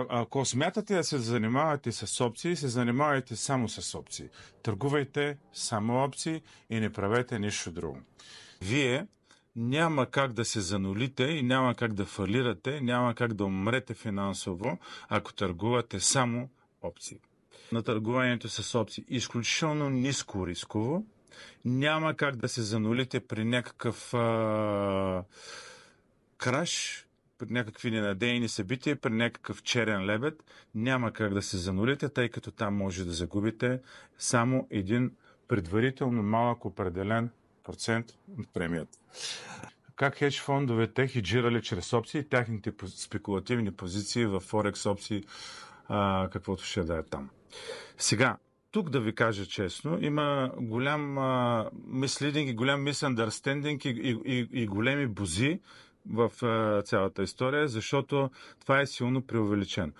Ако смятате да се занимавате с опции, се занимавайте само с опции. Търгувайте само опции и не правете нищо друго. Вие няма как да се занулите и няма как да фалирате, няма как да умрете финансово, ако търгувате само опции. На търгуването с опции изключително ниско рисково, няма как да се занулите при някакъв краш, при някакви ненадейни събития, при някакъв черен лебед, няма как да се занулите, тъй като там може да загубите само един предварително малък определен процент от премията. Как хедж фондовете хеджирали чрез опции тяхните спекулативни позиции в Форекс опции, каквото ще да е там. Сега, тук да ви кажа честно, има голям мислидинг и голям мисъндърстендинг и големи бузи в цялата история, защото това е силно преувеличено.